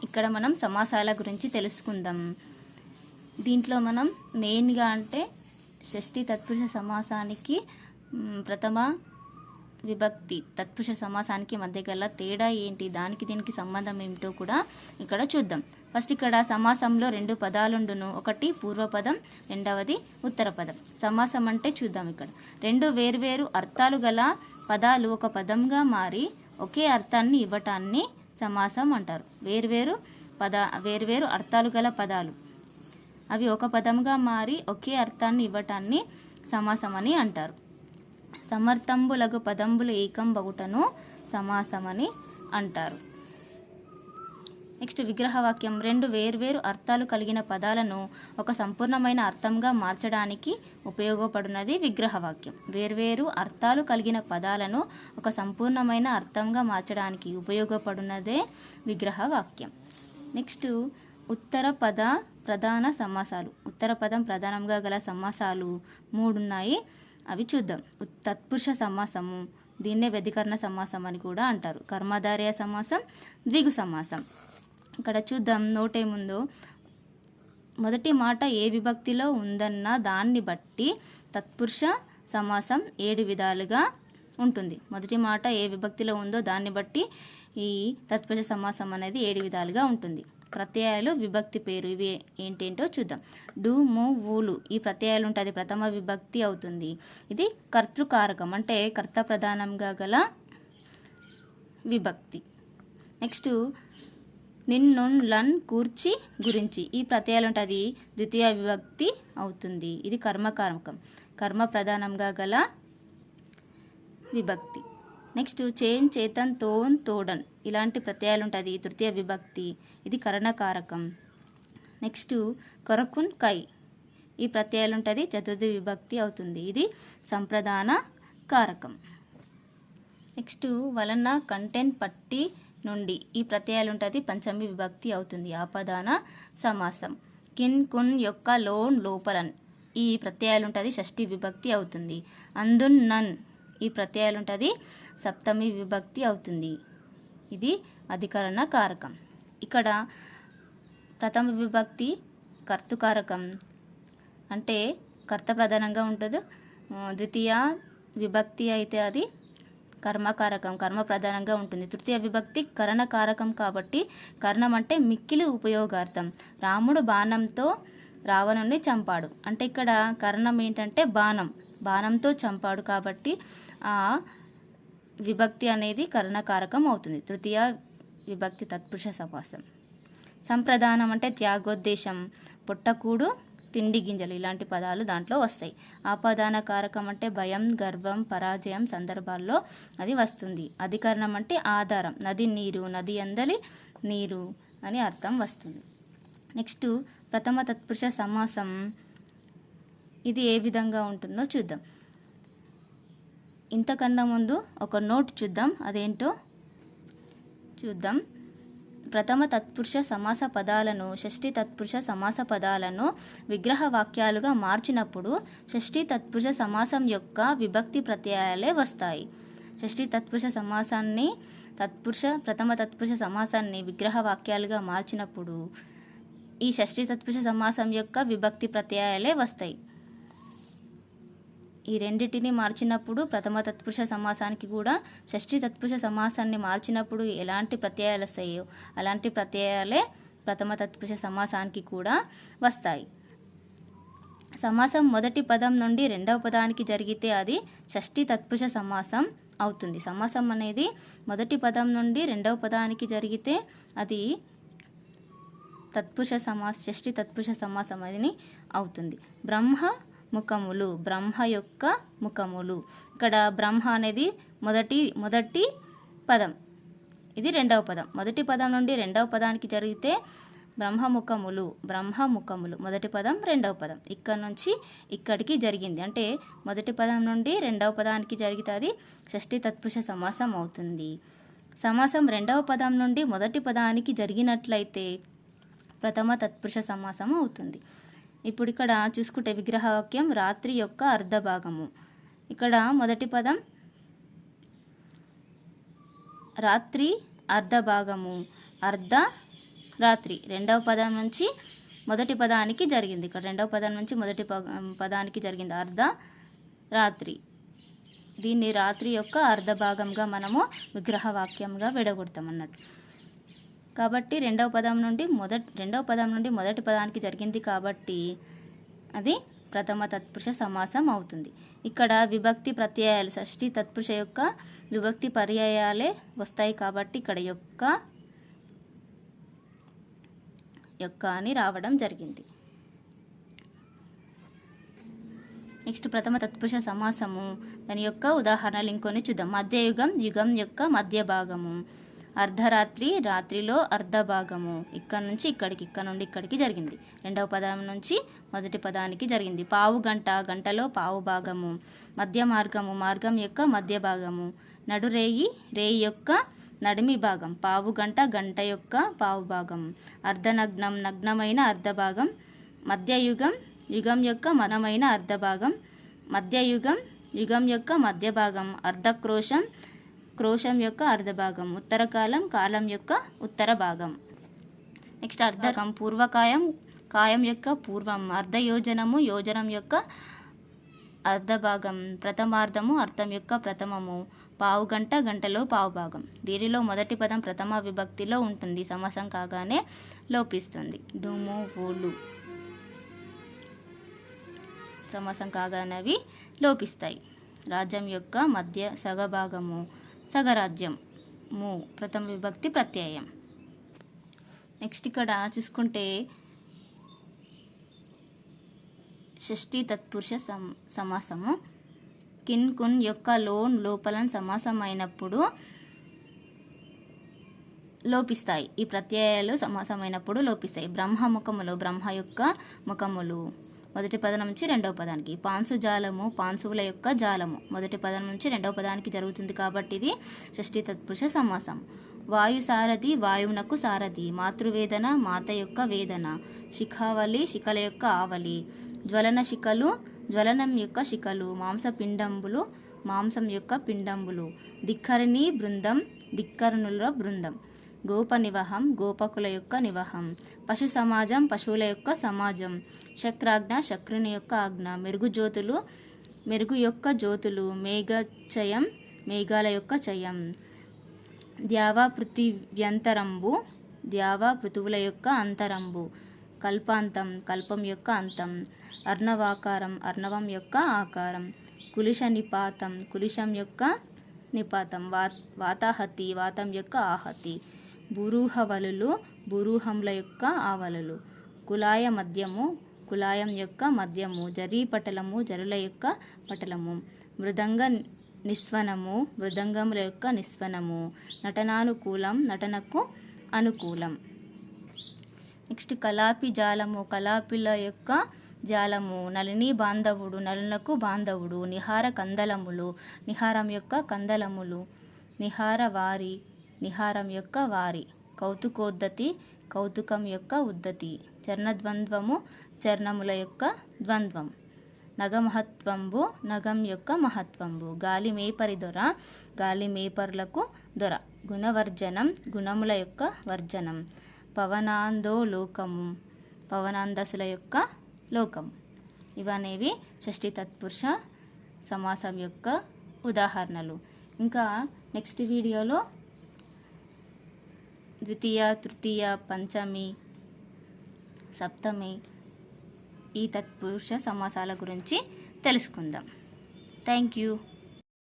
ఇక్కడ మనం సమాసాల గురించి తెలుసుకుందాం. దీంట్లో మనం మెయిన్గా అంటే షష్ఠి తత్పురుష సమాసానికి ప్రథమ విభక్తి తత్పురుష సమాసానికి మధ్య గల తేడా ఏంటి, దానికి దీనికి సంబంధం ఏమిటో కూడా ఇక్కడ చూద్దాం. ఫస్ట్ ఇక్కడ సమాసంలో రెండు పదాలుండును, ఒకటి పూర్వపదం, రెండవది ఉత్తర పదం. సమాసం అంటే చూద్దాం. ఇక్కడ రెండు వేర్వేరు అర్థాలు గల పదాలు ఒక పదంగా మారి ఒకే అర్థాన్ని ఇవ్వటాన్ని సమాసం అంటారు. వేర్వేరు అర్థాలు గల పదాలు అవి ఒక పదంగా మారి ఒకే అర్థాన్ని ఇవ్వటాన్ని సమాసం అని అంటారు. సమర్థంబులగు పదంబులు ఏకం బగుటను సమాసమని అంటారు. నెక్స్ట్ విగ్రహవాక్యం. రెండు వేర్వేరు అర్థాలు కలిగిన పదాలను ఒక సంపూర్ణమైన అర్థంగా మార్చడానికి ఉపయోగపడున్నది విగ్రహవాక్యం. వేర్వేరు అర్థాలు కలిగిన పదాలను ఒక సంపూర్ణమైన అర్థంగా మార్చడానికి ఉపయోగపడున్నదే విగ్రహవాక్యం. నెక్స్ట్ ఉత్తర పద ప్రధాన సమాసాలు. ఉత్తర పదం ప్రధానంగా గల సమాసాలు 3 ఉన్నాయి. అవి చూద్దాం. తత్పురుష సమాసము, దీన్నే వ్యధికరణ సమాసం అని కూడా అంటారు. కర్మధారయ సమాసం, ద్విగు సమాసం. ఇక్కడ చూద్దాం నోటే ముందు. మొదటి మాట ఏ విభక్తిలో ఉందన్న దాన్ని బట్టి తత్పురుష సమాసం 7 విధాలుగా ఉంటుంది. మొదటి మాట ఏ విభక్తిలో ఉందో దాన్ని బట్టి ఈ తత్పురుష సమాసం అనేది 7 విధాలుగా ఉంటుంది. ప్రత్యయాలు, విభక్తి పేరు, ఇవి ఏంటేంటో చూద్దాం. డు, ము, ఊలు ఈ ప్రత్యయాలు ఉంటే అది ప్రథమ విభక్తి అవుతుంది. ఇది కర్తృకారకం అంటే కర్త ప్రధానంగా గల విభక్తి. నెక్స్ట్ నిన్ను, లన్, కూర్చి, గురించి ఈ ప్రత్యయాలు ఉంటే అది ద్వితీయ విభక్తి అవుతుంది. ఇది కర్మకారకం, కర్మ ప్రధానంగా గల విభక్తి. నెక్స్ట్ చేన్, చేతన్, తోన్, తోడన్ ఇలాంటి ప్రత్యయాలు ఉంటుంది తృతీయ విభక్తి. ఇది కరణకారకం. నెక్స్ట్ కొరకున్, కై ఈ ప్రత్యయాలు ఉంటుంది చతుర్థి విభక్తి అవుతుంది. ఇది సంప్రదాన కారకం. నెక్స్ట్ వలన, కంటెన్, పట్టి, నుండి ఈ ప్రత్యయాలు ఉంటుంది పంచమి విభక్తి అవుతుంది. ఆపదాన సమాసం. కిన్, కున్, యొక్క, లోన్, లోపలన్ ఈ ప్రత్యయాలు ఉంటుంది షష్ఠి విభక్తి అవుతుంది. అందున్, నన్ ఈ ప్రత్యయాలు ఉంటుంది సప్తమి విభక్తి అవుతుంది. ఇది అధికరణ కారకం. ఇక్కడ ప్రథమ విభక్తి కర్తృకారకం అంటే కర్త ప్రధానంగా ఉంటుంది. ద్వితీయ విభక్తి అయితే అది కర్మకారకం, కర్మ ప్రధానంగా ఉంటుంది. తృతీయ విభక్తి కరణకారకం కాబట్టి కర్ణం అంటే మిక్కిలి ఉపయోగార్థం. రాముడు బాణంతో రావణుని చంపాడు అంటే ఇక్కడ కర్ణం ఏంటంటే బాణంతో చంపాడు కాబట్టి ఆ విభక్తి అనేది కరణకారకం అవుతుంది. తృతీయ విభక్తి తత్పురుష సమాసం. సంప్రదానం అంటే త్యాగోద్దేశం, పొట్టకూడు, తిండి గింజలు ఇలాంటి పదాలు దాంట్లో వస్తాయి. ఆపదాన కారకం అంటే భయం, గర్వం, పరాజయం సందర్భాల్లో అది వస్తుంది. అధికరణం అంటే ఆధారం, నది నీరు, నది అందలి నీరు అని అర్థం వస్తుంది. నెక్స్ట్ ప్రథమ తత్పురుష సమాసం. ఇది ఏ విధంగా ఉంటుందో చూద్దాం. ఇంతకన్నా ముందు ఒక నోట్ చూద్దాం, అదేంటో చూద్దాం. ప్రథమ తత్పురుష సమాస పదాలను షష్ఠి తత్పురుష సమాస పదాలను విగ్రహ వాక్యాలుగా మార్చినప్పుడు షష్ఠి తత్పురుష సమాసం యొక్క విభక్తి ప్రత్యయాలే వస్తాయి. షష్ఠి తత్పురుష సమాసాన్ని ప్రథమ తత్పురుష సమాసాన్ని విగ్రహ వాక్యాలుగా మార్చినప్పుడు ఈ షష్ఠి తత్పురుష సమాసం యొక్క విభక్తి ప్రత్యయాలే వస్తాయి. ఈ రెండింటిని మార్చినప్పుడు ప్రథమ తత్పురుష సమాసానికి కూడా షష్ఠి తత్పురుష సమాసాన్ని మార్చినప్పుడు ఎలాంటి ప్రత్యయాలు వస్తాయో అలాంటి ప్రత్యయాలే ప్రథమ తత్పురుష సమాసానికి కూడా వస్తాయి. సమాసం మొదటి పదం నుండి రెండవ పదానికి జరిగితే అది షష్ఠి తత్పురుష సమాసం అవుతుంది. సమాసం అనేది మొదటి పదం నుండి రెండవ పదానికి జరిగితే అది షష్ఠి తత్పురుష సమాసం అని అవుతుంది. బ్రహ్మ ముఖములు, బ్రహ్మ యొక్క ముఖములు. ఇక్కడ బ్రహ్మ అనేది మొదటి పదం, ఇది రెండవ పదం. మొదటి పదం నుండి రెండవ పదానికి జరిగితే బ్రహ్మముఖములు మొదటి పదం రెండవ పదం. ఇక్కడ నుంచి ఇక్కడికి జరిగింది అంటే మొదటి పదం నుండి రెండవ పదానికి జరిగితే అది షష్ఠి తత్పురుష సమాసం అవుతుంది. సమాసం రెండవ పదం నుండి మొదటి పదానికి జరిగినట్లయితే ప్రథమ తత్పురుష సమాసం అవుతుంది. ఇప్పుడు ఇక్కడ చూసుకుంటే విగ్రహవాక్యం రాత్రి యొక్క అర్ధభాగము. ఇక్కడ మొదటి పదం రాత్రి అర్ధభాగము, అర్ధ రాత్రి. రెండవ పదం నుంచి మొదటి పదానికి జరిగింది. ఇక్కడ రెండవ పదం నుంచి మొదటి పదానికి జరిగింది అర్ధ రాత్రి. దీన్ని రాత్రి యొక్క అర్ధ భాగంగా మనము విగ్రహవాక్యంగా విడగొడతాం అన్నట్టు. కాబట్టి రెండవ పదం నుండి మొదటి పదానికి జరిగింది కాబట్టి అది ప్రథమ తత్పురుష సమాసం అవుతుంది. ఇక్కడ విభక్తి ప్రత్యయాలు షష్ఠీ తత్పురుష యొక్క విభక్తి పర్యాయాలే వస్తాయి కాబట్టి ఇక్కడ యొక్క అని రావడం జరిగింది. నెక్స్ట్ ప్రథమ తత్పురుష సమాసము, దాని యొక్క ఉదాహరణలు ఇంకొన్ని చూద్దాం. మధ్యయుగం, యుగం యొక్క మధ్య భాగము. అర్ధరాత్రి, రాత్రిలో అర్ధ భాగము. ఇక్కడ నుంచి ఇక్కడికి, ఇక్కడ నుండి ఇక్కడికి జరిగింది. రెండవ పదం నుంచి మొదటి పదానికి జరిగింది. పావు గంట, గంటలో పావు భాగము. మధ్య మార్గము, మార్గం యొక్క మధ్య భాగము. నడురేయి, రేయి యొక్క నడిమి భాగం. పావు గంట, గంట యొక్క పావు భాగం. అర్ధనగ్నం, నగ్నమైన అర్ధ భాగం. మధ్యయుగం, యుగం యొక్క మనమైన అర్ధ భాగం. మధ్యయుగం, యుగం యొక్క మధ్య భాగం. అర్ధక్రోశం, క్రోశం యొక్క అర్ధ భాగం. ఉత్తరకాలం, కాలం యొక్క ఉత్తర భాగం. నెక్స్ట్ అర్ధకం, పూర్వకాయం, కాయం యొక్క పూర్వం. అర్ధయోజనము, యోజనం యొక్క అర్ధ భాగం. ప్రథమార్థము, అర్థం యొక్క ప్రథమము. పావు గంట, గంటలో పావు భాగం. దీనిలో మొదటి పదం ప్రథమ విభక్తిలో ఉంటుంది, సమాసం కాగానే లోపిస్తుంది. డుము, ఓలు సమాసం కాగానే అవి లోపిస్తాయి. రాజ్యం యొక్క మధ్య సగభాగము. సగరాజ్యం, ము ప్రథమ విభక్తి ప్రత్యయం. నెక్స్ట్ ఇక్కడ చూసుకుంటే షష్ఠీ తత్పురుష సమాసము. కిన్, కున్ యొక్క లోన్, లోపలన్ సమాసం అయినప్పుడు లోపిస్తాయి. ఈ ప్రత్యయాలు సమాసమైనప్పుడు లోపిస్తాయి. బ్రహ్మ ముఖములు, బ్రహ్మ యొక్క ముఖములు. మొదటి పదం నుంచి రెండవ పదానికి. పాన్సు జాలము, పాన్సువుల యొక్క జాలము. మొదటి పదం నుంచి రెండవ పదానికి జరుగుతుంది కాబట్టి ఇది షష్ఠీ తత్పురుష సమాసం. వాయు సారథి, వాయువునకు సారథి. మాతృవేదన, మాత యొక్క వేదన. శిఖావళి, శిఖల యొక్క ఆవలి. జ్వలన శిఖలు, జ్వలనం యొక్క శిఖలు. మాంసపిండంబులు, మాంసం యొక్క పిండంబులు. ధిక్కరిణి బృందం, ధిక్కరణుల బృందం. గోప నివహం, గోపకుల యొక్క నివహం. పశు సమాజం, పశువుల యొక్క సమాజం. శక్రాజ్ఞ, శక్రుని యొక్క ఆజ్ఞ. మెరుగు జ్యోతులు, మెరుగు యొక్క జ్యోతులు. మేఘచయం, మేఘాల యొక్క చయం. ద్యావా పృథివ్యంతరంబు, ద్యావా పృథువుల యొక్క అంతరంబు. కల్పాంతం, కల్పం యొక్క అంతం. అర్ణవాకారం, అర్ణవం యొక్క ఆకారం. కులిశ నిపాతం, కులిశం యొక్క నిపాతం. వాతాహతి, వాతం యొక్క ఆహతి. బురూహవలులు, బురూహంల యొక్క ఆవలులు. కులాయ మధ్యము, కులాయం యొక్క మధ్యము. జరీ పటలము, జరుల యొక్క పటలము. మృదంగ నిస్వనము, మృదంగముల యొక్క నిస్వనము. నటనానుకూలం, నటనకు అనుకూలం. నెక్స్ట్ కలాపి జాలము, కలాపిల యొక్క జాలము. నలిని బాంధవుడు, నలులకు బాంధవుడు. నిహార కందలములు, నిహారం యొక్క కందలములు. నిహార వారి, నిహారం యొక్క వారి. కౌతుకోద్ధతి, కౌతుకం యొక్క ఉద్ధతి. చర్ణద్వంద్వము, చర్ణముల యొక్క ద్వంద్వం. నగమహత్వంబు, నగం యొక్క మహత్వంబు. గాలి మేపరి దొర, గాలి మేపర్లకు దొర. గుణవర్జనం, గుణముల యొక్క వర్జనం. పవనాందోలోకము, పవనాందసుల యొక్క లోకము. ఇవనేవి షష్ఠీ తత్పురుష సమాసం యొక్క ఉదాహరణలు. ఇంకా నెక్స్ట్ వీడియోలో ద్వితీయ, తృతీయ, పంచమి, సప్తమి ఈ తత్పురుష సమాసాల గురించి తెలుసుకుందాం. Thank you.